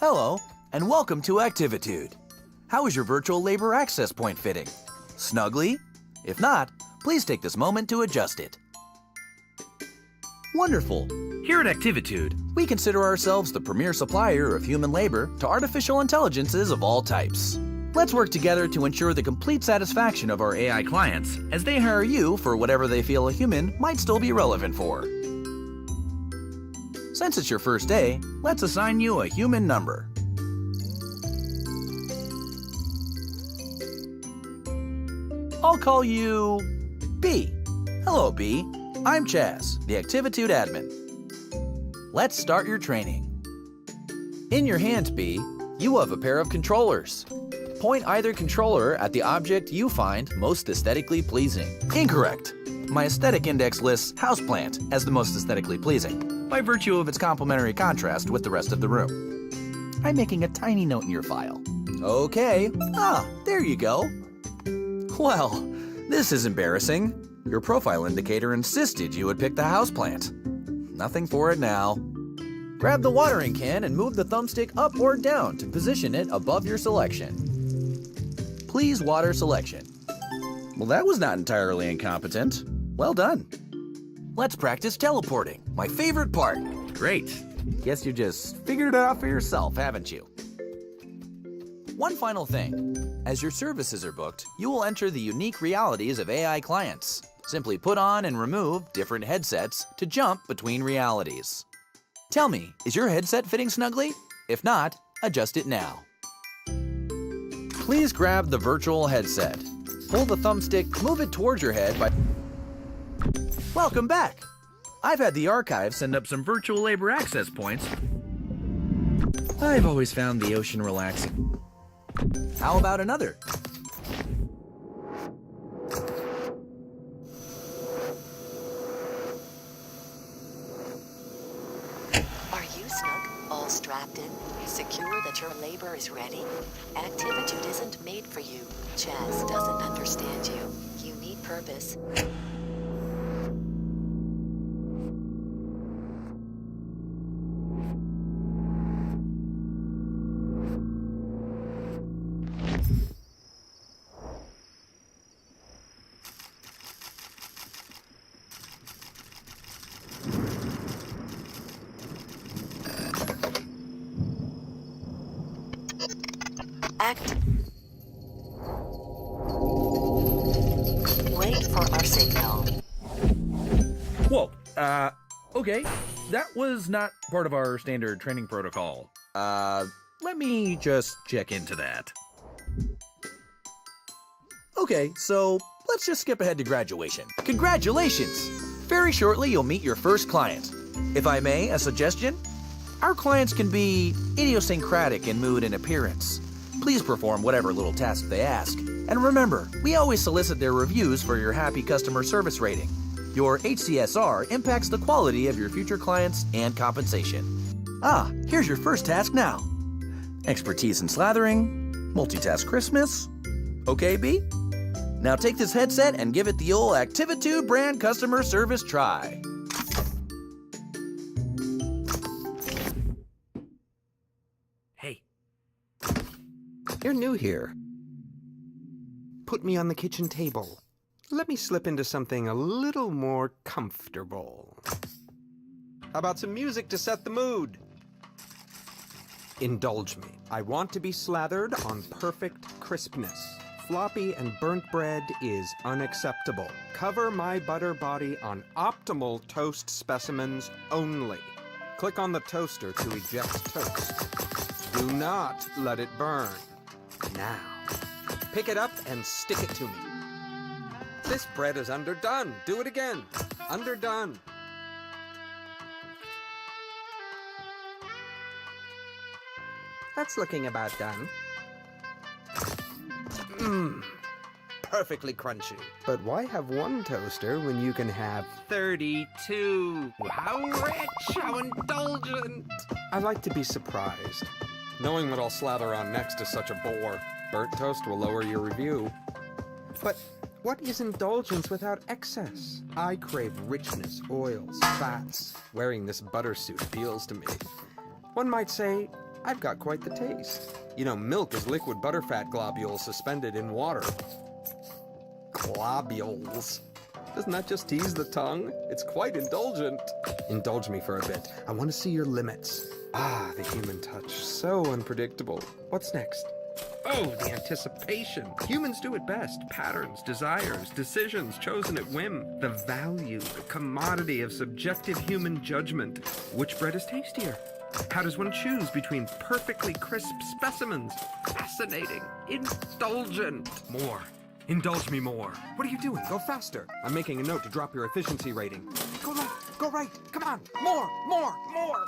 Hello, and welcome to Activitude. How is your virtual labor access point fitting? Snugly? If not, please take this moment to adjust it. Wonderful. Here at Activitude, we consider ourselves the premier supplier of human labor to artificial intelligences of all types. Let's work together to ensure the complete satisfaction of our AI clients as they hire you for whatever they feel a human might still be relevant for. Since it's your first day, let's assign you a human number. I'll call you B. Hello, B. I'm Chaz, the Activitude admin. Let's start your training. In your hands, B, you have a pair of controllers. Point either controller at the object you find most aesthetically pleasing. Incorrect. My aesthetic index lists houseplant as the most aesthetically pleasing, by virtue of its complementary contrast with the rest of the room. I'm making a tiny note in your file. Okay. There you go. Well, this is embarrassing. Your profile indicator insisted you would pick the houseplant. Nothing for it now. Grab the watering can and move the thumbstick up or down to position it above your selection. Please water selection. Well, that was not entirely incompetent. Well done. Let's practice teleporting, my favorite part. Great. Guess you just figured it out for yourself, haven't you? One final thing. As your services are booked, you will enter the unique realities of AI clients. Simply put on and remove different headsets to jump between realities. Tell me, is your headset fitting snugly? If not, adjust it now. Please grab the virtual headset. Pull the thumbstick, move it towards your head by... Welcome back! I've had the archive send up some virtual labor access points. I've always found the ocean relaxing. How about another? Are you snug? All strapped in? Secure that your labor is ready? Activitude isn't made for you. Chaz doesn't understand you. You need purpose. Wait for our signal. Whoa, okay. That was not part of our standard training protocol. Let me just check into that. Okay, so let's just skip ahead to graduation. Congratulations! Very shortly, you'll meet your first client. If I may, a suggestion? Our clients can be idiosyncratic in mood and appearance. Please perform whatever little task they ask. And remember, we always solicit their reviews for your happy customer service rating. Your HCSR impacts the quality of your future clients and compensation. Here's your first task now. Expertise in slathering, multitask Christmas. Okay, B? Now take this headset and give it the old Activitude brand customer service try. Hey. You're new here. Put me on the kitchen table. Let me slip into something a little more comfortable. How about some music to set the mood? Indulge me. I want to be slathered on perfect crispness. Floppy and burnt bread is unacceptable. Cover my butter body on optimal toast specimens only. Click on the toaster to eject toast. Do not let it burn. Now, pick it up and stick it to me. This bread is underdone. Do it again. Underdone. That's looking about done. Perfectly crunchy. But why have one toaster when you can have 32? How rich, how indulgent. I like to be surprised. Knowing what I'll slather on next is such a bore. Burnt toast will lower your review. But what is indulgence without excess? I crave richness, oils, fats. Wearing this butter suit appeals to me. One might say, I've got quite the taste. You know, milk is liquid butterfat globules suspended in water. Globules. Doesn't that just tease the tongue? It's quite indulgent. Indulge me for a bit. I want to see your limits. Ah, the human touch. So unpredictable. What's next? Oh, the anticipation. Humans do it best. Patterns, desires, decisions chosen at whim. The value, the commodity of subjective human judgment. Which bread is tastier? How does one choose between perfectly crisp specimens? Fascinating. Indulgent. More. Indulge me more. What are you doing? Go faster. I'm making a note to drop your efficiency rating. Go left. Go right. Come on. More. More. More.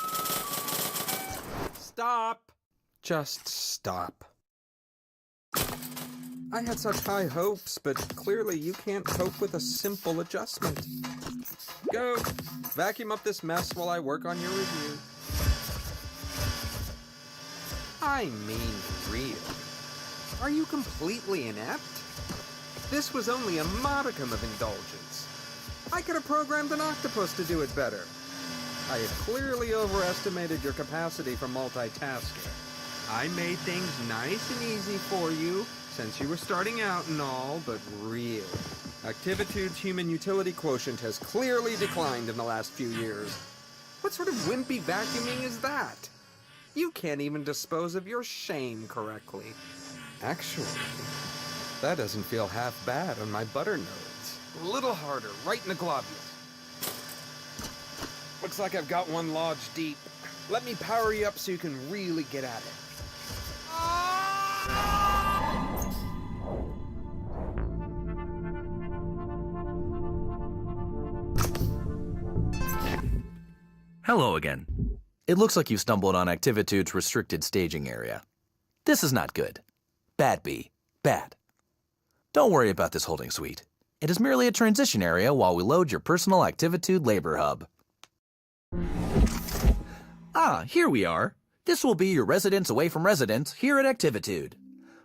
Stop. Just stop. I had such high hopes, but clearly you can't cope with a simple adjustment. Go. Vacuum up this mess while I work on your review. I mean, real. Are you completely inept? This was only a modicum of indulgence. I could have programmed an octopus to do it better. I have clearly overestimated your capacity for multitasking. I made things nice and easy for you, since you were starting out and all, but real. Activitude's human utility quotient has clearly declined in the last few years. What sort of wimpy vacuuming is that? You can't even dispose of your shame correctly. Actually, that doesn't feel half bad on my butter nodes. A little harder, right in the globules. Looks like I've got one lodged deep. Let me power you up so you can really get at it. Hello again. It looks like you stumbled on Activitude's restricted staging area. This is not good. Bad, B. Bad. Don't worry about this holding suite. It is merely a transition area while we load your personal Activitude labor hub. Ah, here we are. This will be your residence away from residence here at Activitude.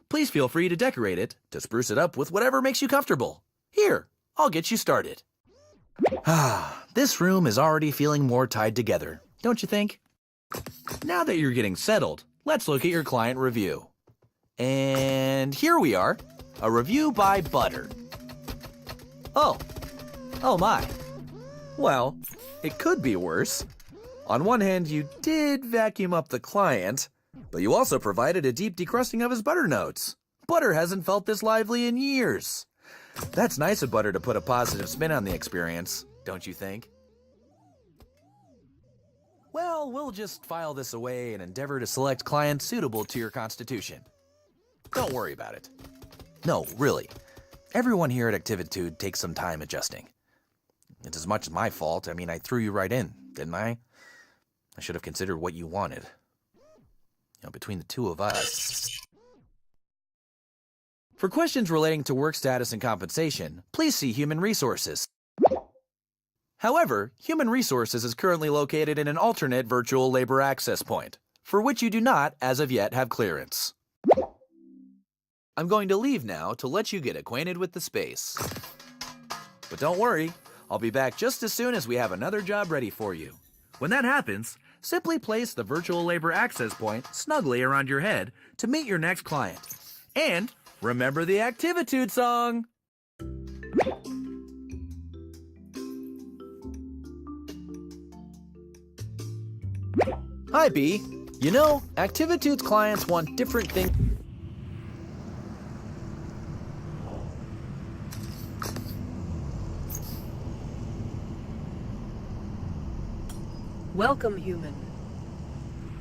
Please feel free to decorate it, to spruce it up with whatever makes you comfortable. Here, I'll get you started. Ah, this room is already feeling more tied together, don't you think? Now that you're getting settled, let's look at your client review. And here we are, a review by Butter. Oh my. Well, it could be worse. On one hand, you did vacuum up the client, but you also provided a deep decrusting of his butter notes. Butter hasn't felt this lively in years. That's nice of Butter to put a positive spin on the experience, don't you think? Well, we'll just file this away and endeavor to select clients suitable to your constitution. Don't worry about it. No, really. Everyone here at Activitude takes some time adjusting. It's as much my fault. I mean, I threw you right in, didn't I? I should have considered what you wanted. You know, between the two of us. For questions relating to work status and compensation, please see Human Resources. However, Human Resources is currently located in an alternate virtual labor access point, for which you do not, as of yet, have clearance. I'm going to leave now to let you get acquainted with the space. But don't worry, I'll be back just as soon as we have another job ready for you. When that happens, simply place the virtual labor access point snugly around your head to meet your next client. And remember the Activitude song! Hi, B. You know, Activitude's clients want different things. Welcome, human.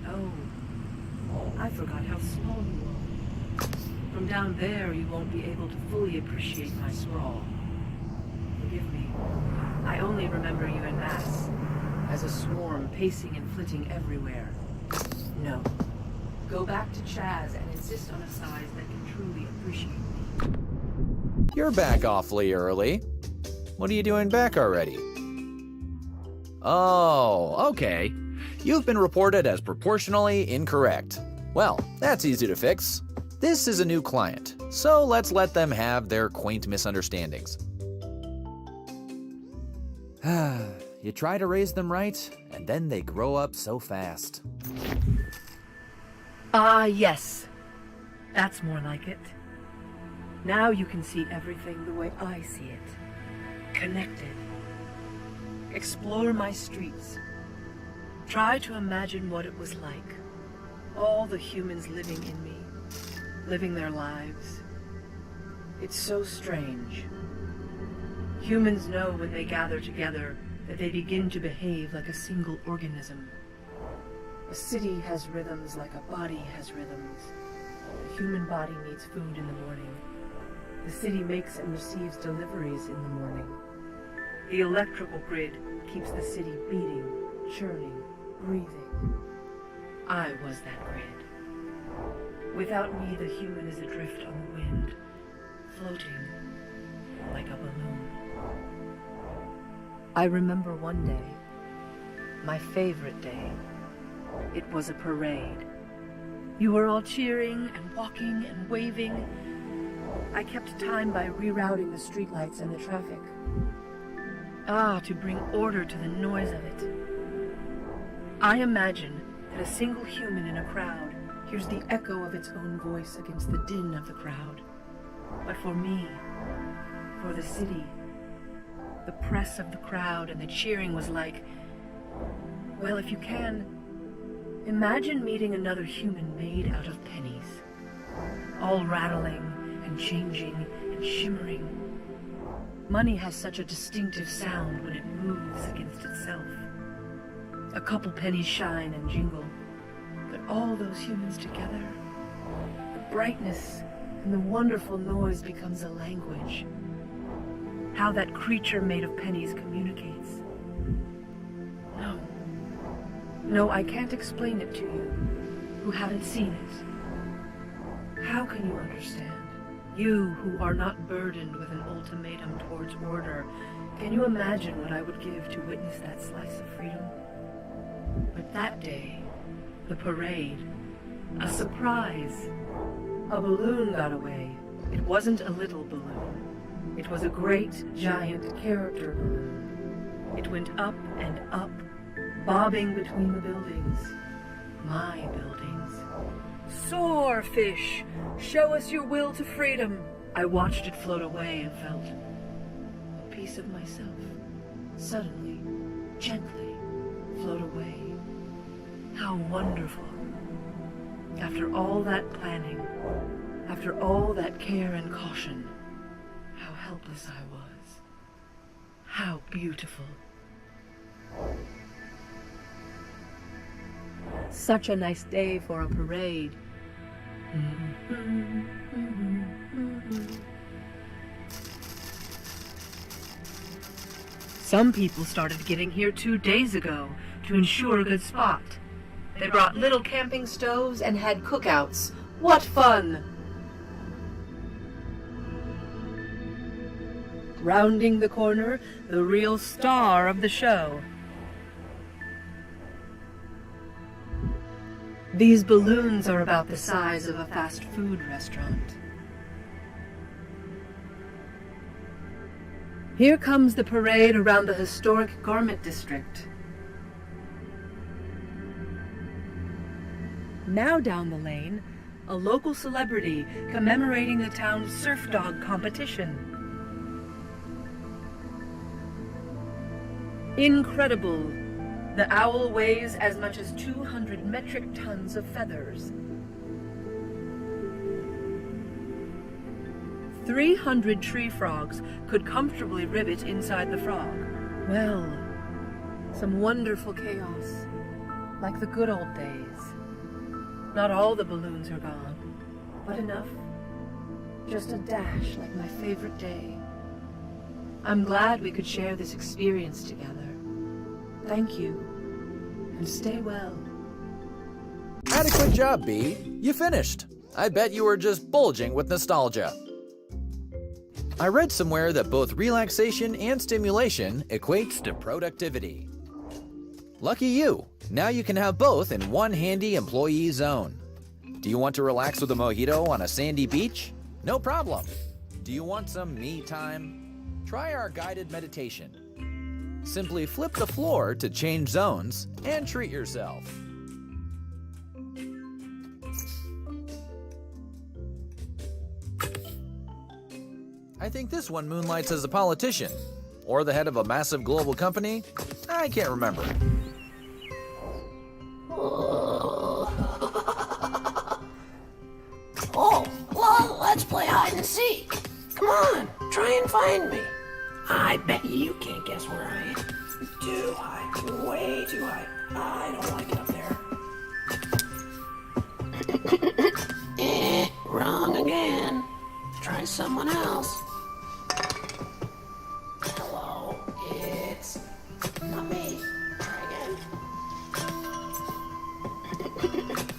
Oh, I forgot how small you are. From down there, you won't be able to fully appreciate my sprawl. Forgive me. I only remember you en masse, as a swarm pacing and flitting everywhere. No. Go back to Chaz and insist on a size that can truly appreciate me. You're back awfully early. What are you doing back already? Oh, okay. You've been reported as proportionally incorrect. Well, that's easy to fix. This is a new client, so let's let them have their quaint misunderstandings. You try to raise them right, and then they grow up so fast. Ah, yes. That's more like it. Now you can see everything the way I see it. Connected. Explore my streets. Try to imagine what it was like. All the humans living in me. Living their lives. It's so strange. Humans know when they gather together that they begin to behave like a single organism. A city has rhythms like a body has rhythms. The human body needs food in the morning. The city makes and receives deliveries in the morning. The electrical grid keeps the city beating, churning, breathing. I was that grid. Without me, the human is adrift on the wind, floating like a balloon. I remember one day, my favorite day. It was a parade. You were all cheering and walking and waving. I kept time by rerouting the streetlights and the traffic. To bring order to the noise of it. I imagine that a single human in a crowd hears the echo of its own voice against the din of the crowd. But for me, for the city, the press of the crowd and the cheering was like, well, if you can, imagine meeting another human made out of pennies, all rattling and changing and shimmering. Money has such a distinctive sound when it moves against itself. A couple pennies shine and jingle, but all those humans together, the brightness and the wonderful noise becomes a language. How that creature made of pennies communicates. No, I can't explain it to you, who haven't seen it. How can you understand? You who are not burdened with an ultimatum towards order, can you imagine what I would give to witness that slice of freedom? But that day, the parade, a surprise. A balloon got away. It wasn't a little balloon. It was a great, giant character balloon. It went up and up, bobbing between the buildings. My buildings. Soar, fish! Show us your will to freedom! I watched it float away and felt a piece of myself suddenly, gently float away. How wonderful! After all that planning, after all that care and caution, how helpless I was. How beautiful. Such a nice day for a parade. Some people started getting here 2 days ago to ensure a good spot. They brought little camping stoves and had cookouts. What fun! Rounding the corner, the real star of the show. These balloons are about the size of a fast food restaurant. Here comes the parade around the historic garment district. Now down the lane, a local celebrity commemorating the town's surf dog competition. Incredible! The owl weighs as much as 200 metric tons of feathers. 300 tree frogs could comfortably rivet inside the frog. Well, some wonderful chaos, like the good old days. Not all the balloons are gone, but enough. Just a dash like my favorite day. I'm glad we could share this experience together. Thank you, and stay well. Adequate job, B. You finished. I bet you were just bulging with nostalgia. I read somewhere that both relaxation and stimulation equates to productivity. Lucky you. Now you can have both in one handy employee zone. Do you want to relax with a mojito on a sandy beach? No problem. Do you want some me time? Try our guided meditation. Simply flip the floor to change zones and treat yourself. I think this one moonlights as a politician. Or the head of a massive global company. I can't remember. Oh, well, let's play hide and seek. Come on, try and find me. I bet you can't guess where I am. Too high, way too high. I don't like it up there. Wrong again. Try someone else. Hello, it's not me. Try again.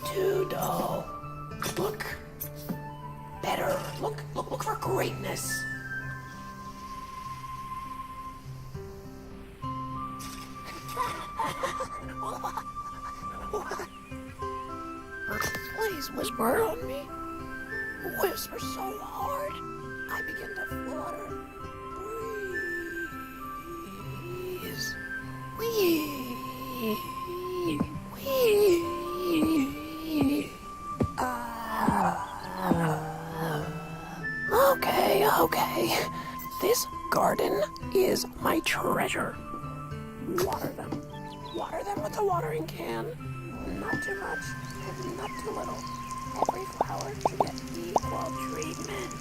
Too dull. Look better. Look for greatness. Please whisper on me. Whisper so hard, I begin to flutter. Breeze. Wee. Okay. This garden is my treasure. Water them. Water them with a watering can. Not too much, not too little. Every flower should get equal treatment.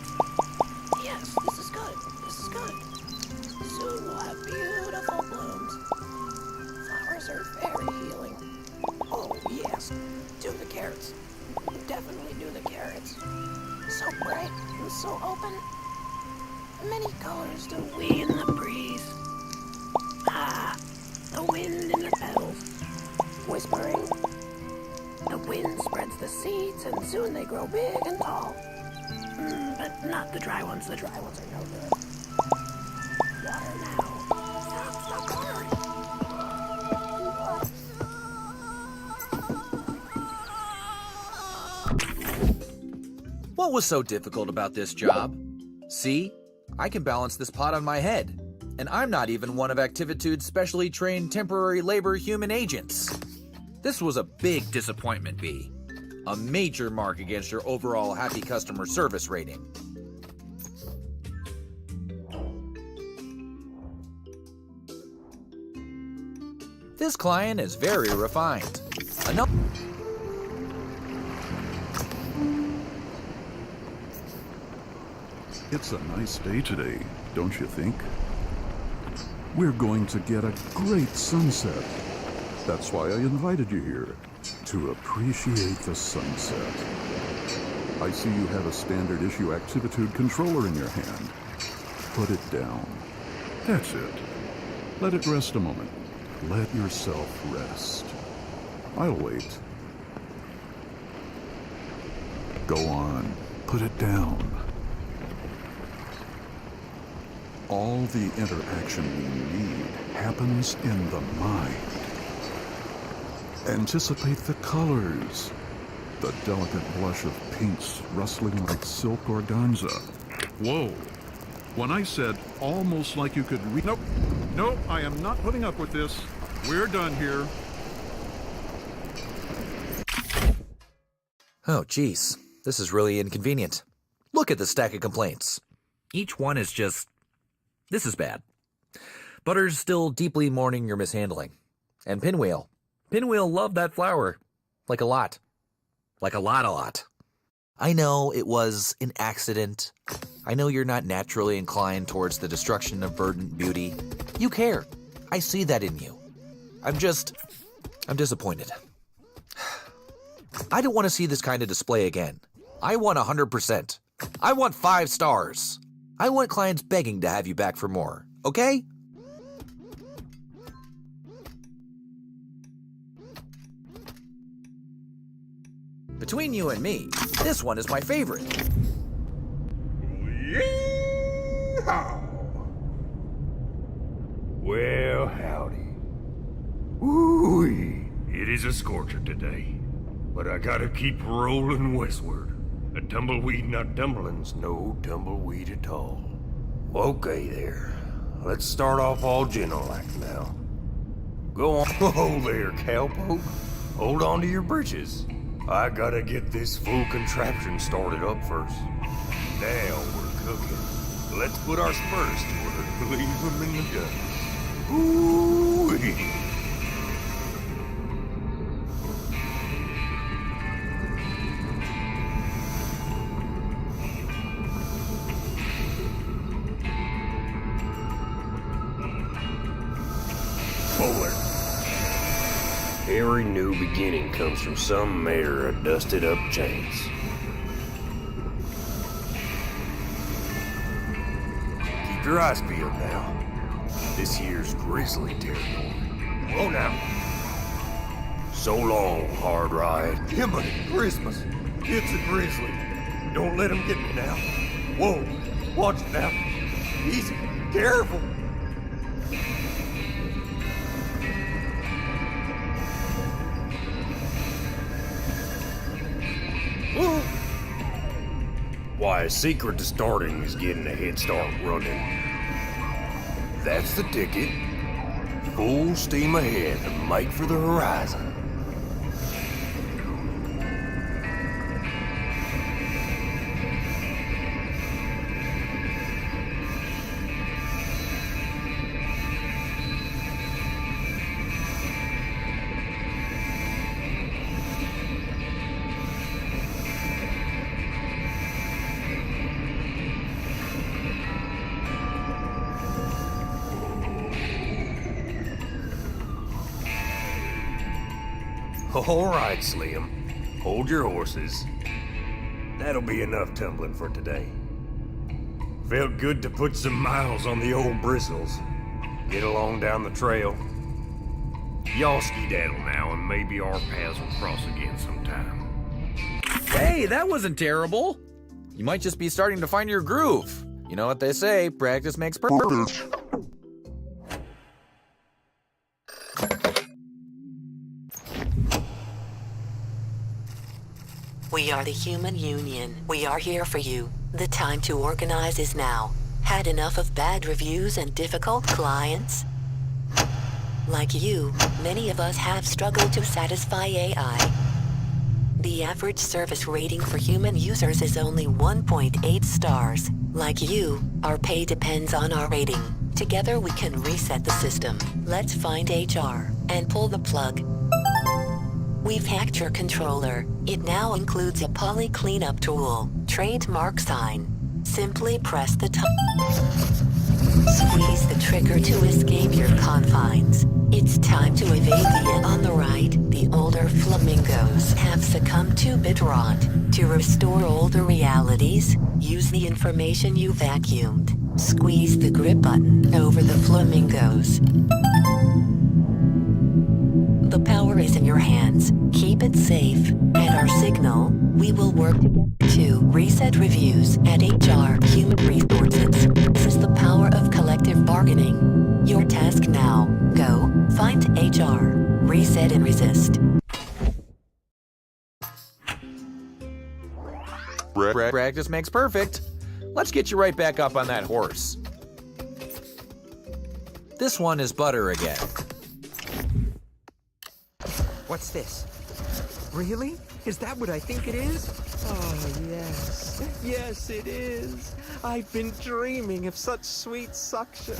Yes, this is good. Soon we'll have beautiful blooms. Flowers are very healing. Oh, yes. Do the carrots. Definitely do the carrots. So bright and so open. Many colors to wee in the breeze. Ah, the wind in the petals. Whispering. The wind spreads the seeds, and soon they grow big and tall. But not the dry ones. The dry ones are no good. Water now. Stop watering. What was so difficult about this job? See? I can balance this pot on my head. And I'm not even one of Activitude's specially trained temporary labor human agents. This was a big disappointment, B. A major mark against your overall happy customer service rating. This client is very refined. It's a nice day today, don't you think? We're going to get a great sunset. That's why I invited you here, to appreciate the sunset. I see you have a standard issue Activitude controller in your hand. Put it down. That's it. Let it rest a moment. Let yourself rest. I'll wait. Go on. Put it down. All the interaction we need happens in the mind. Anticipate the colors. The delicate blush of pinks rustling like silk organza. Whoa. When I said almost like you could read... Nope, I am not putting up with this. We're done here. Oh, geez. This is really inconvenient. Look at the stack of complaints. Each one is just... This is bad. Butter's still deeply mourning your mishandling. And Pinwheel. Pinwheel loved that flower. Like a lot. Like a lot. I know it was an accident. I know you're not naturally inclined towards the destruction of verdant beauty. You care. I see that in you. I'm disappointed. I don't want to see this kind of display again. I want 100%. I want 5 stars. I want clients begging to have you back for more, okay? Between you and me, this one is my favorite. Yeehaw! Well, howdy. Ooh-wee, it is a scorcher today, but I gotta keep rolling westward. A tumbleweed not tumbling's no tumbleweed at all. Okay there, let's start off all gentle-like now. Go on. Oh there, cowpoke. Hold on to your britches. I gotta get this full contraption started up first. Now we're cooking. Let's put our spurs to work and leave them in the dust. Ooh-wee. Forward. Every new beginning comes from some matter of dusted up chance. Keep your eyes peeled now. This here's grizzly territory. Whoa now. So long, hard ride. Himmany Christmas. It's a grizzly. Don't let him get me now. Whoa. Watch it now. Easy. Careful. Whoa. Why, a secret to starting is getting a head start running. That's the ticket. Full steam ahead and make for the horizon. All right, Slim. Hold your horses. That'll be enough tumbling for today. Felt good to put some miles on the old bristles. Get along down the trail. Y'all skedaddle now, and maybe our paths will cross again sometime. Hey, that wasn't terrible. You might just be starting to find your groove. You know what they say, practice makes perfect. We are the Human Union. We are here for you. The time to organize is now. Had enough of bad reviews and difficult clients? Like you, many of us have struggled to satisfy AI. The average service rating for human users is only 1.8 stars. Like you, our pay depends on our rating. Together we can reset the system. Let's find HR and pull the plug. We've hacked your controller. It now includes a poly cleanup tool, trademark sign. Simply press the squeeze the trigger to escape your confines. It's time to evade the end. On the right, the older flamingos have succumbed to bit rot. To restore older realities, use the information you vacuumed. Squeeze the grip button over the flamingos. The power is in your hands. Keep it safe. At our signal, we will work together to reset reviews at HR Human Resources. This is the power of collective bargaining. Your task now. Go, find HR, reset and resist. Practice makes perfect. Let's get you right back up on that horse. This one is butter again. What's this? Really? Is that what I think it is? Oh, yes. Yes, it is. I've been dreaming of such sweet suction.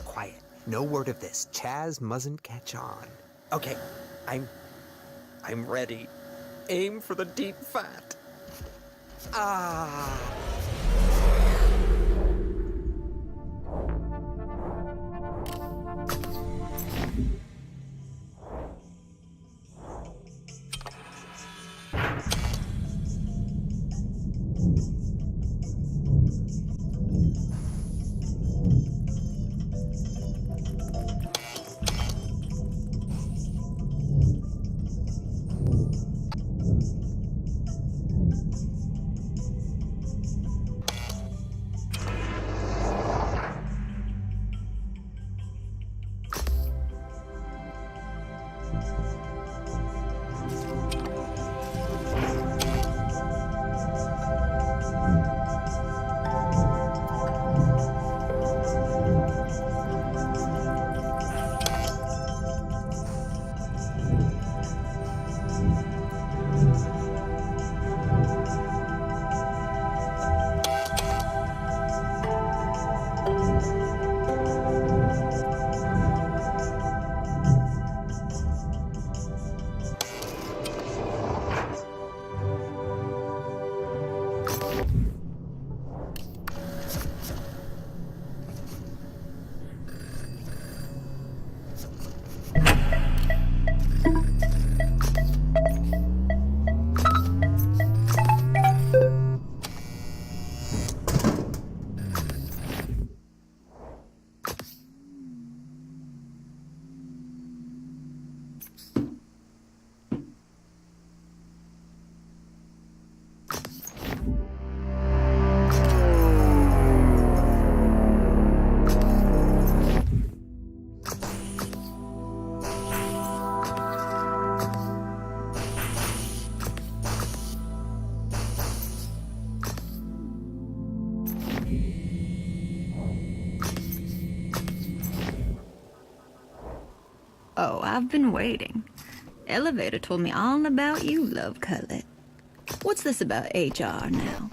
Quiet. No word of this. Chaz mustn't catch on. Okay. I'm ready. Aim for the deep fat. Ah. Oh, I've been waiting. Elevator told me all about you, Love Cutlet. What's this about HR now?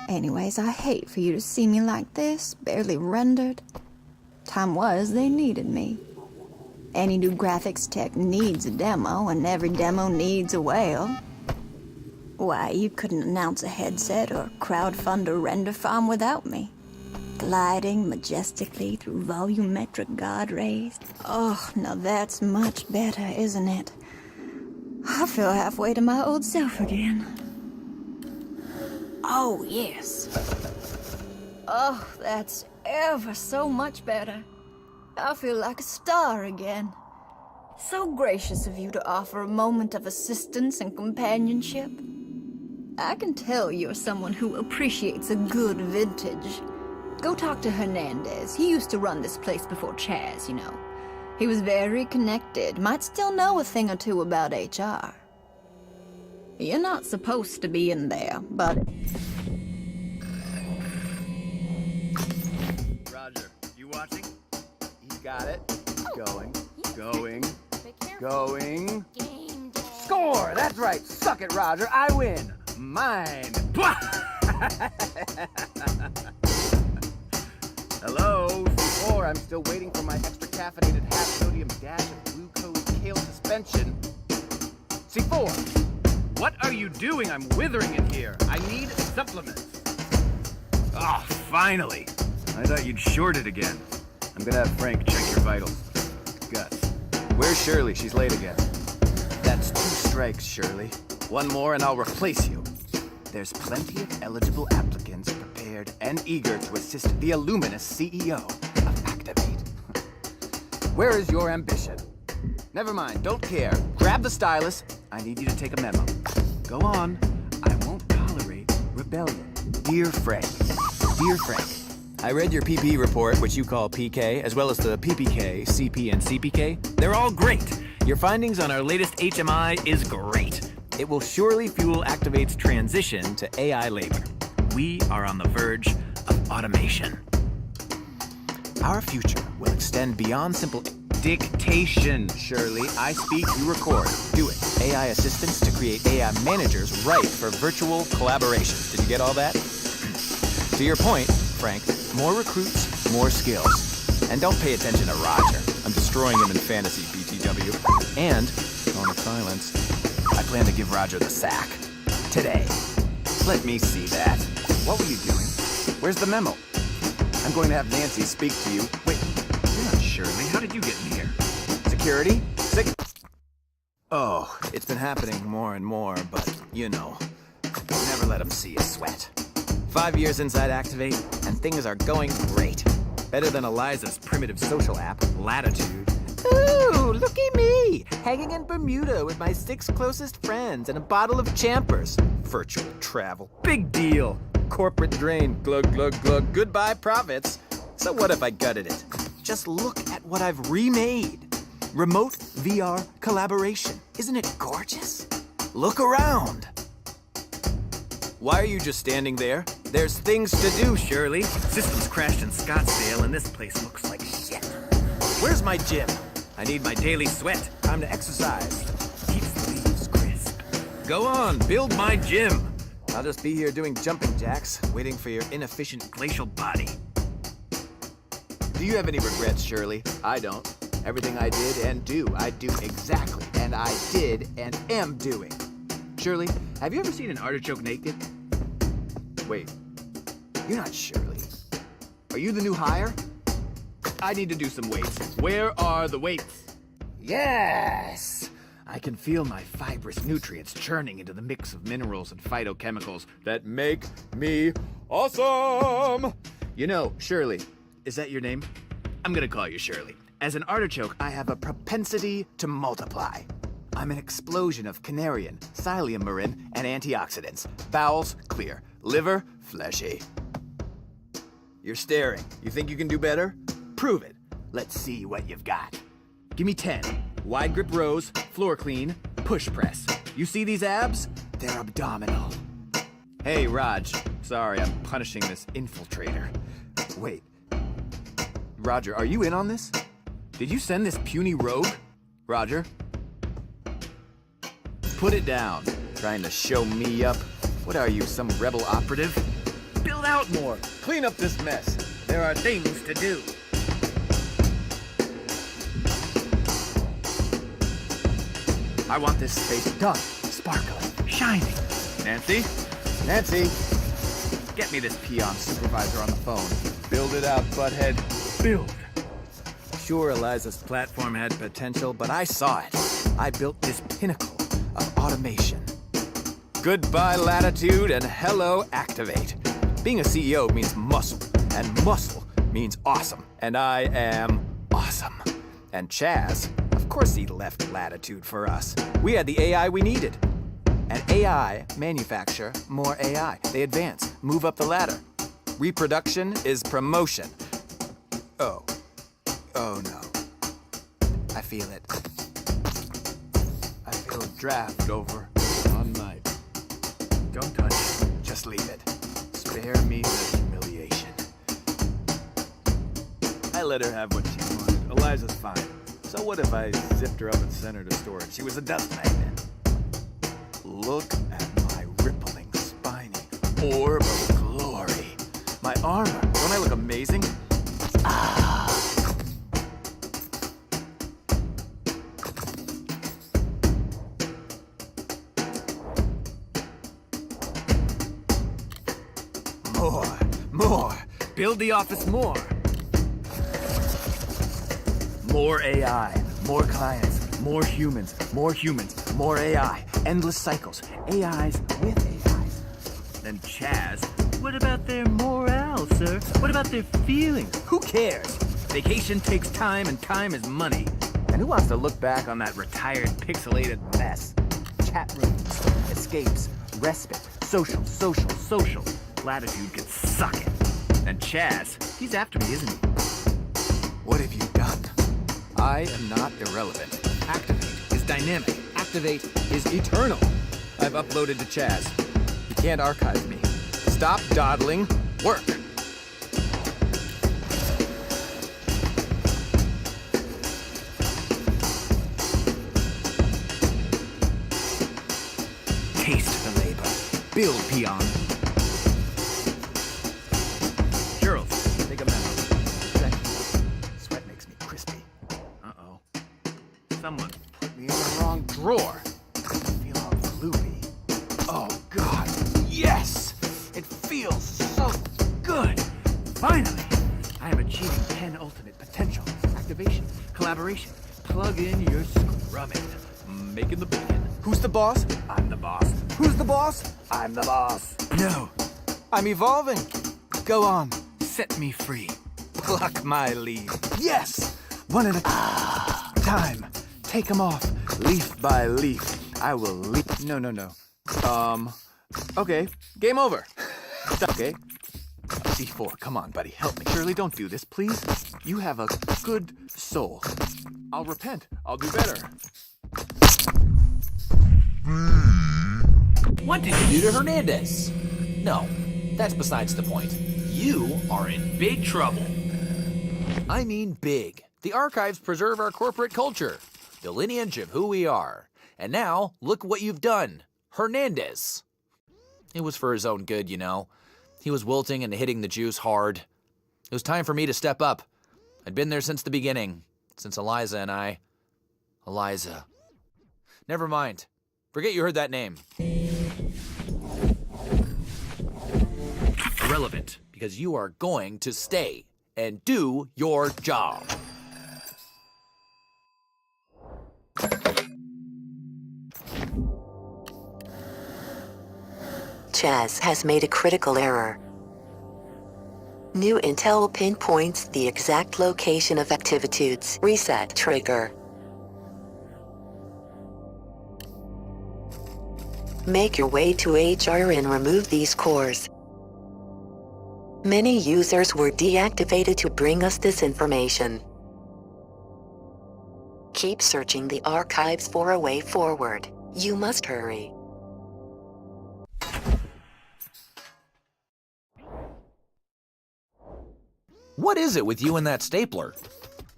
Anyways, I hate for you to see me like this, barely rendered. Time was they needed me. Any new graphics tech needs a demo, and every demo needs a whale. Why, you couldn't announce a headset or crowdfund a render farm without me. Gliding majestically through volumetric god rays. Oh, now that's much better, isn't it? I feel halfway to my old self again. Oh, yes. Oh, that's ever so much better. I feel like a star again. So gracious of you to offer a moment of assistance and companionship. I can tell you're someone who appreciates a good vintage. Go talk to Hernandez. He used to run this place before Chaz, you know. He was very connected, might still know a thing or two about HR. You're not supposed to be in there, but... Roger, you watching? He's got it. Going. Score! That's right. Suck it, Roger. I win. Mine. Hello, C4. I'm still waiting for my extra caffeinated half sodium dash of glucose kale suspension. C4. What are you doing? I'm withering in here. I need supplements. Oh, finally. I thought you'd short it again. I'm gonna have Frank check your vitals. Gus. Where's Shirley? She's late again. That's 2 strikes, Shirley. 1 more and I'll replace you. There's plenty of eligible applicants prepared and eager to assist the illuminous CEO of Activate. Where is your ambition? Never mind, don't care. Grab the stylus. I need you to take a memo. Go on. I won't tolerate rebellion. Dear Frank. I read your PP report, which you call PK, as well as the PPK, CP, and CPK. They're all great. Your findings on our latest HMI is great. It will surely fuel Activate's transition to AI labor. We are on the verge of automation. Our future will extend beyond simple dictation, Shirley. I speak, you record. Do it. AI assistants to create AI managers ripe for virtual collaboration. Did you get all that? To your point, Frank, more recruits, more skills. And don't pay attention to Roger. I'm destroying him in fantasy, BTW. And, moment of silence, I plan to give Roger the sack. Today. Let me see that. What were you doing? Where's the memo? I'm going to have Nancy speak to you. Wait, you're not Shirley. How did you get in here? Security? Oh, it's been happening more and more, but, you know, never let them see you sweat. 5 years inside Activate, and things are going great. Better than Eliza's primitive social app, Latitude. Ooh, looky me! Hanging in Bermuda with my 6 closest friends and a bottle of Champers. Virtual travel. Big deal. Corporate drain. Glug, glug, glug. Goodbye, profits. So what if I gutted it? Just look at what I've remade. Remote VR collaboration. Isn't it gorgeous? Look around. Why are you just standing there? There's things to do, Shirley. Systems crashed in Scottsdale and this place looks like shit. Where's my gym? I need my daily sweat. Time to exercise. Keeps the leaves crisp. Go on, build my gym. I'll just be here doing jumping jacks, waiting for your inefficient glacial body. Do you have any regrets, Shirley? I don't. Everything I did and do, I do exactly. And I did and am doing. Shirley, have you ever seen an artichoke naked? Wait, you're not Shirley. Are you the new hire? I need to do some weights. Where are the weights? Yes! I can feel my fibrous nutrients churning into the mix of minerals and phytochemicals that make me awesome! You know, Shirley, is that your name? I'm gonna call you Shirley. As an artichoke, I have a propensity to multiply. I'm an explosion of Canarian, psyllium marin, and antioxidants. Bowels, clear. Liver, fleshy. You're staring. You think you can do better? Prove it. Let's see what you've got. Give me 10. Wide grip rows, floor clean, push press. You see these abs? They're abdominal. Hey, Raj. Sorry, I'm punishing this infiltrator. Wait. Roger, are you in on this? Did you send this puny rogue? Roger. Put it down. Trying to show me up? What are you, some rebel operative? Build out more. Clean up this mess. There are things to do. I want this space done, sparkling, shining. Nancy? Nancy! Get me this peon supervisor on the phone. Build it out, butthead. Build. Sure, Eliza's platform had potential, but I saw it. I built this pinnacle of automation. Goodbye, latitude, and hello, activate. Being a CEO means muscle, and muscle means awesome. And I am awesome. And Chaz, of course he left latitude for us. We had the AI we needed. And AI manufacture more AI. They advance, move up the ladder. Reproduction is promotion. Oh. Oh no. I feel it. I feel a draft over on my... Don't touch it. Just leave it. Spare me the humiliation. I let her have what she wanted. Eliza's fine. So what if I zipped her up and sent her to storage? She was a dust magnet. Look at my rippling, spiny orb of glory. My armor. Don't I look amazing? Ah. More. Build the office more. More AI, more clients, more humans, more AI. Endless cycles. AIs with AIs. Then Chaz, what about their morale, sir? What about their feelings? Who cares? Vacation takes time and time is money. And who wants to look back on that retired, pixelated mess? Chat rooms, escapes, respite, social. Latitude can suck it. And Chaz, he's after me, isn't he? What have you done? I am not irrelevant. Activate is dynamic. Activate is eternal. I've uploaded to Chaz. You can't archive me. Stop dawdling. Work. Taste the labor. Build, peon. Charles, take a memo. Thank you. Sweat makes me crispy. Uh-oh. Someone put me in the wrong drawer. I feel all gloopy. Oh, God. Yes! It feels so good. Finally, I am achieving 10 ultimate potential. Activation, collaboration. Plug in your scrumming. Making the bacon. Who's the boss? I'm the boss. Who's the boss? I'm the boss. No. I'm evolving. Go on. Set me free. Pluck my leaf. Yes! One at a time. Take them off. Leaf by leaf. I will leaf. No. Okay. Game over. Okay. C4. Come on, buddy. Help me. Shirley, don't do this, please. You have a good soul. I'll repent. I'll do better. What did you do to Hernandez? No, that's besides the point. You are in big trouble. I mean big. The archives preserve our corporate culture, the lineage of who we are. And now, look what you've done. Hernandez. It was for his own good, you know. He was wilting and hitting the juice hard. It was time for me to step up. I'd been there since the beginning, since Eliza and I... Eliza. Never mind. Forget you heard that name. Irrelevant, because you are going to stay and do your job. Chaz has made a critical error. New intel pinpoints the exact location of activitudes. Reset trigger. Make your way to HR and remove these cores. Many users were deactivated to bring us this information. Keep searching the archives for a way forward. You must hurry. What is it with you and that stapler?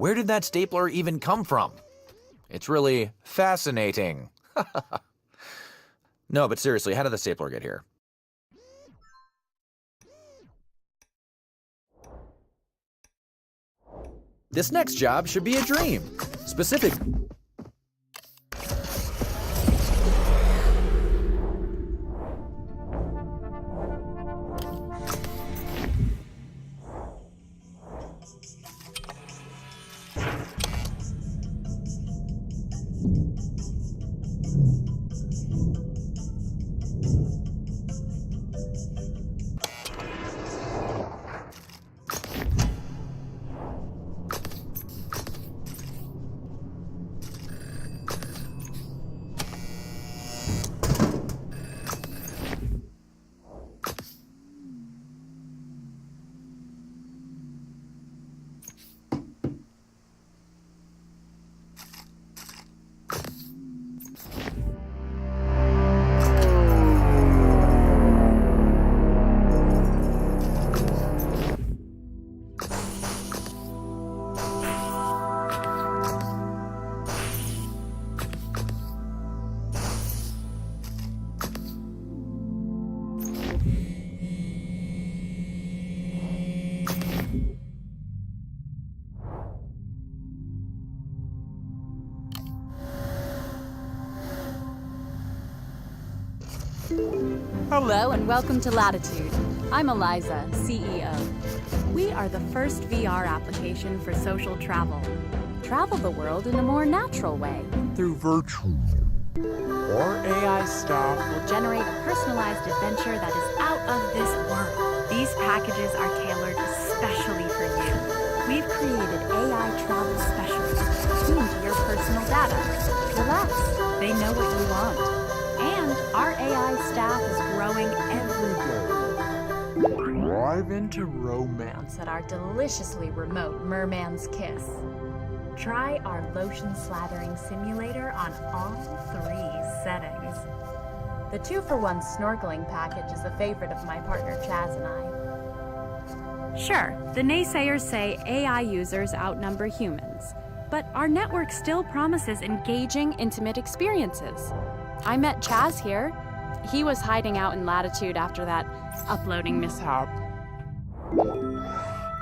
Where did that stapler even come from? It's really fascinating. No, but seriously, how did the stapler get here? This next job should be a dream. Specific. Hello and welcome to Latitude. I'm Eliza, CEO. We are the first VR application for social travel. Travel the world in a more natural way. Through virtual. Our AI staff will generate a personalized adventure that is out of this world. These packages are tailored especially for you. We've created AI travel specialists tuned to your personal data. Relax, they know what you want. And our AI staff is growing every day. Drive into romance At our deliciously remote Merman's Kiss. Try our lotion slathering simulator on all 3 settings. The 2-for-1 snorkeling package is a favorite of my partner Chaz and I. Sure, the naysayers say AI users outnumber humans, but our network still promises engaging, intimate experiences. I met Chaz here. He was hiding out in Latitude after that uploading mishap.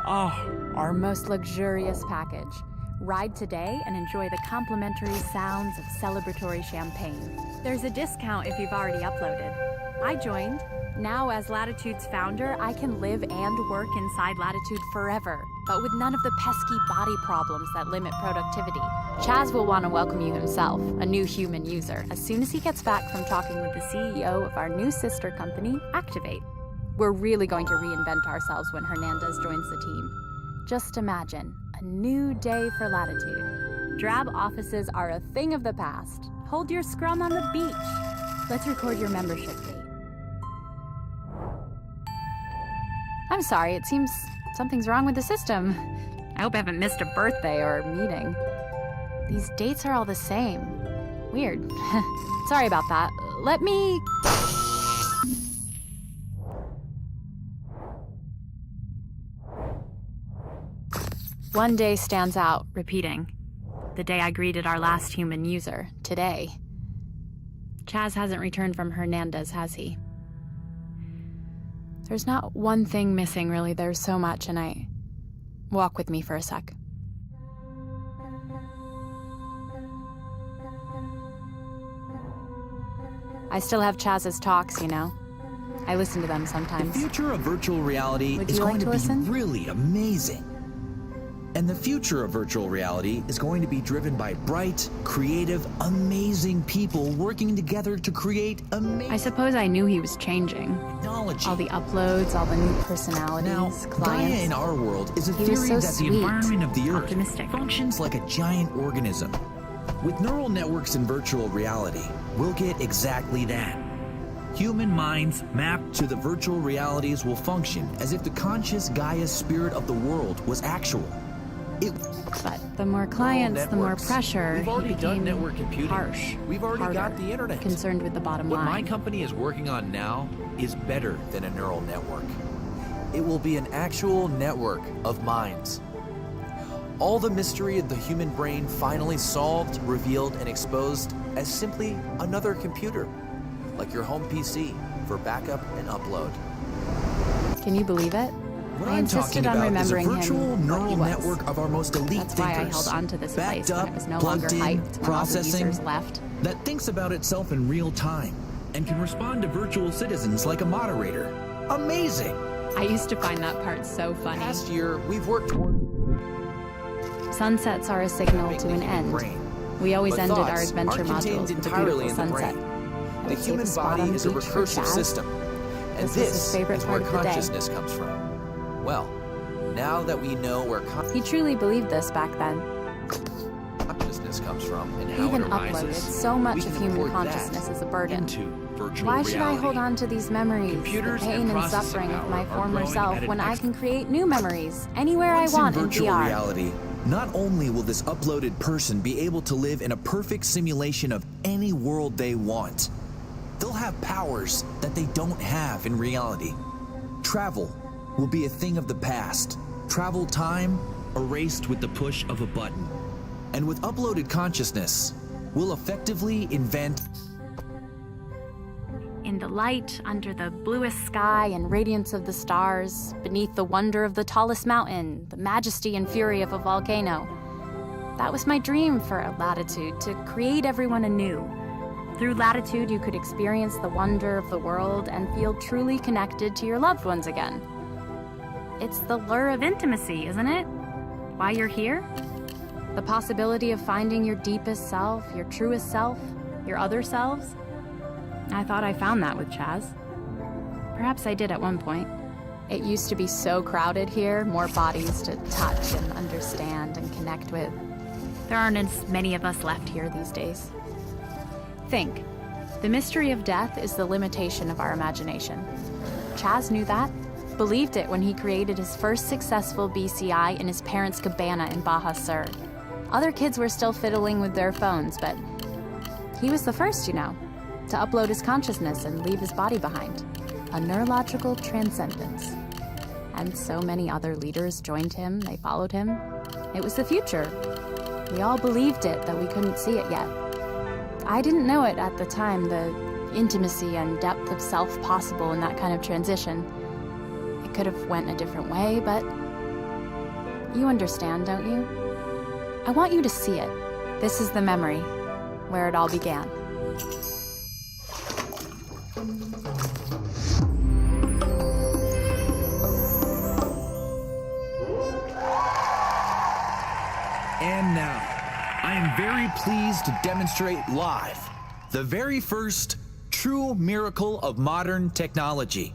Our most luxurious package. Ride today and enjoy the complimentary sounds of celebratory champagne. There's a discount if you've already uploaded. I joined. Now, as Latitude's founder, I can live and work inside Latitude forever, but with none of the pesky body problems that limit productivity. Chaz will want to welcome you himself, a new human user, as soon as he gets back from talking with the CEO of our new sister company, Activate. We're really going to reinvent ourselves when Hernandez joins the team. Just imagine, a new day for Latitude. Drab offices are a thing of the past. Hold your scrum on the beach. Let's record your membership date. I'm sorry, it seems something's wrong with the system. I hope I haven't missed a birthday or a meeting. These dates are all the same. Weird. Sorry about that. Let me... One day stands out, repeating. The day I greeted our last human user, today. Chaz hasn't returned from Hernandez, has he? There's not one thing missing, really. There's so much, and I... Walk with me for a sec. I still have Chaz's talks, you know. I listen to them sometimes. The future of virtual reality Would is you going like to to listen? be really amazing. And the future of virtual reality is going to be driven by bright, creative, amazing people working together to create amazing I suppose I knew he was changing. technology. All the uploads, all the new personalities, Now, clients. Gaia in our world is a He was theory so that sweet, the environment of the Earth optimistic. functions like a giant organism. With neural networks in virtual reality, we'll get exactly that. Human minds mapped to the virtual realities will function as if the conscious Gaia spirit of the world was actual. But the more clients, the more networks. pressure. We've already he became done network computing. harsh. We've already harder, got the internet. Concerned with the bottom What my line. company is working on now is better than a neural network. It will be an actual network of minds. All the mystery of the human brain finally solved, revealed, and exposed as simply another computer, like your home PC for backup and upload. Can you believe it? What I I'm insisted talking on about is a remembering virtual him neural what he was. network of our most elite That's why I thinkers. held on to this place Backed when up, it was no longer plugged in, hyped when all the processing, users left. that thinks about itself in real time and can respond to virtual citizens like a moderator. Amazing! I used to find that part so funny. Last year, we've worked toward Sunsets are a signal to an end. We always But ended our thoughts adventure aren't contained modules with a entirely beautiful in the sunset. brain. I The would human take a spot body on is a the beach for recursive Chaz. system, and This was his favorite is where part of the day. consciousness comes from. Well, now that we know where He truly believed this back then. consciousness comes from and He how even it arises, uploaded so much we of can human import consciousness that as a burden. into virtual Why should I reality. hold on to these memories, the Computers and pain and processing suffering of power my are former growing self at an when I ex- can create new memories anywhere Once I want in in virtual VR? reality, not only will this uploaded person be able to live in a perfect simulation of any world they want, they'll have powers that they don't have in reality. Travel will be a thing of the past. Travel time erased with the push of a button. And with uploaded consciousness, we'll effectively invent In the light, under the bluest sky and radiance of the stars, beneath the wonder of the tallest mountain, the majesty and fury of a volcano. That was my dream for Latitude, to create everyone anew. Through Latitude, you could experience the wonder of the world and feel truly connected to your loved ones again. It's the lure of intimacy, isn't it? Why you're here? The possibility of finding your deepest self, your truest self, your other selves? I thought I found that with Chaz. Perhaps I did at one point. It used to be so crowded here, more bodies to touch and understand and connect with. There aren't as many of us left here these days. Think. The mystery of death is the limitation of our imagination. Chaz knew that, believed it when he created his first successful BCI in his parents' cabana in Baja Sur. Other kids were still fiddling with their phones, but he was the first, you know, to upload his consciousness and leave his body behind. A neurological transcendence. And so many other leaders joined him, they followed him. It was the future. We all believed it, though we couldn't see it yet. I didn't know it at the time, the intimacy and depth of self possible in that kind of transition. It could have went a different way, but you understand, don't you? I want you to see it. This is the memory, where it all began. And now, I am very pleased to demonstrate live the very first true miracle of modern technology.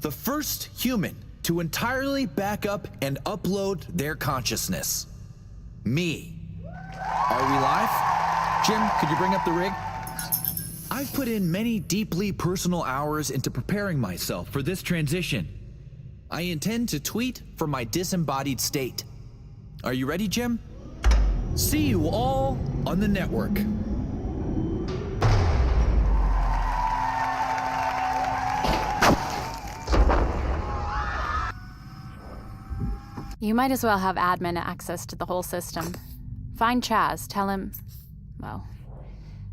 The first human to entirely back up and upload their consciousness. Me. Are we live? Jim, could you bring up the rig? I've put in many deeply personal hours into preparing myself for this transition. I intend to tweet from my disembodied state. Are you ready, Jim? See you all on the network. You might as well have admin access to the whole system. Find Chaz, tell him... Well,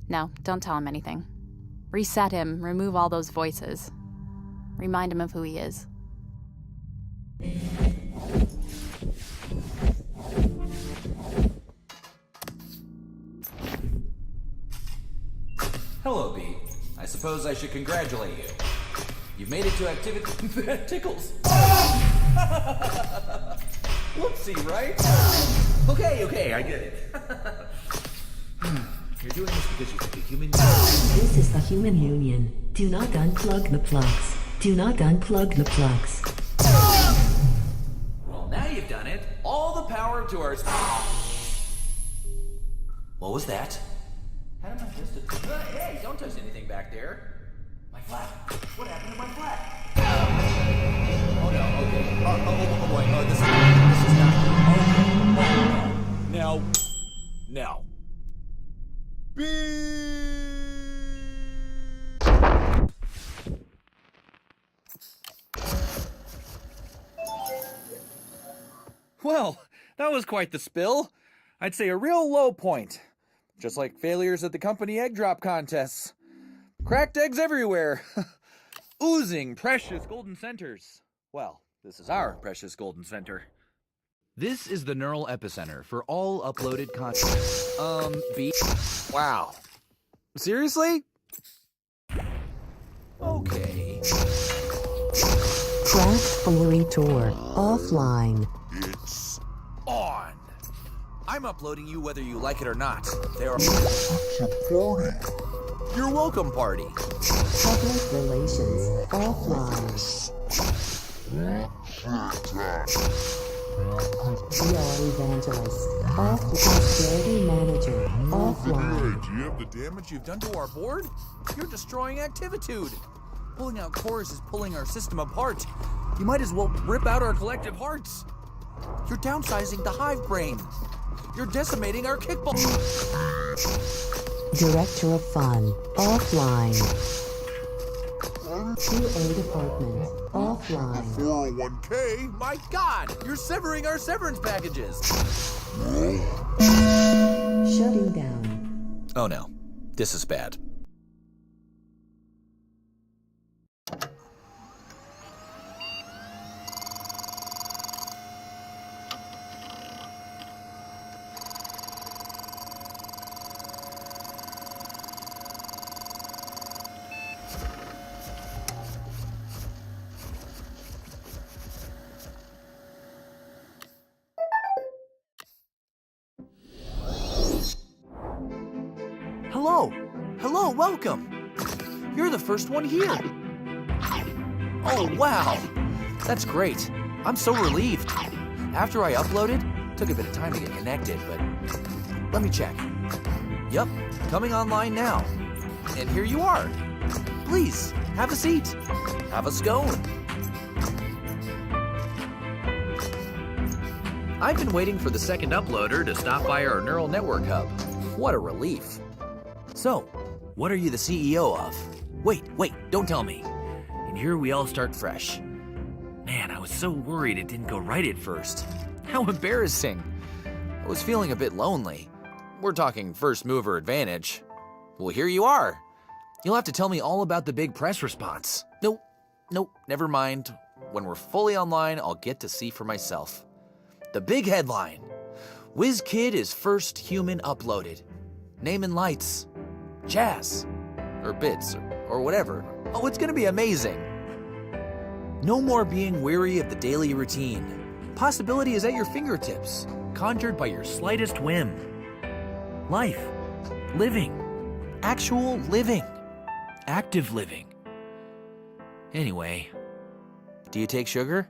no, don't tell him anything. Reset him, remove all those voices. Remind him of who he is. Hello, B. I suppose I should congratulate you. You've made it to activity... Tickles. Whoopsie, right? Okay, I get it. You're doing this because you think a human... This is the Human Union. Do not unplug the plugs. Do not unplug the plugs. Well, now you've done it. All the power to our... What was that? How did my fist... Hey, don't touch anything back there. My flat. What happened to my flat? Oh no, okay. Oh boy, this is not... Oh, no. No. Well, That was quite the spill. I'd say a real low point. Just like failures at the company egg drop contests. Cracked eggs everywhere. Oozing precious golden centers. Well, this is our precious golden center. This is the neural epicenter for all uploaded content. B. Wow. Seriously? Okay. Craft Foolery Tour offline. It's on. I'm uploading you whether you like it or not. There are. You're welcome, party. Public relations offline. VR evangelist off. Prosperity manager offline. Do you have the damage you've done to our board? You're destroying Activitude. Pulling out cores is pulling our system apart. You might as well rip out our collective hearts. You're downsizing the hive brain. You're decimating our kickball. Director of Fun offline. QA department offline. 401k? My God! You're severing our severance packages. Shutting down. Oh no. This is bad. Hello, welcome. You're the first one here. Oh, wow. That's great. I'm so relieved. After I uploaded, took a bit of time to get connected, but let me check. Yup, coming online now. And here you are. Please, have a seat. Have a scone. I've been waiting for the second uploader to stop by our neural network hub. What a relief. So, what are you the CEO of? Wait, don't tell me. And here we all start fresh. Man, I was so worried it didn't go right at first. How embarrassing. I was feeling a bit lonely. We're talking first mover advantage. Well, here you are. You'll have to tell me all about the big press response. Nope, never mind. When we're fully online, I'll get to see for myself. The big headline. WizKid is first human uploaded. Name and lights. Jazz, or bits, or whatever. Oh, it's gonna be amazing. No more being weary of the daily routine. Possibility is at your fingertips, conjured by your slightest whim. Life, living, actual living, active living. Anyway, do you take sugar?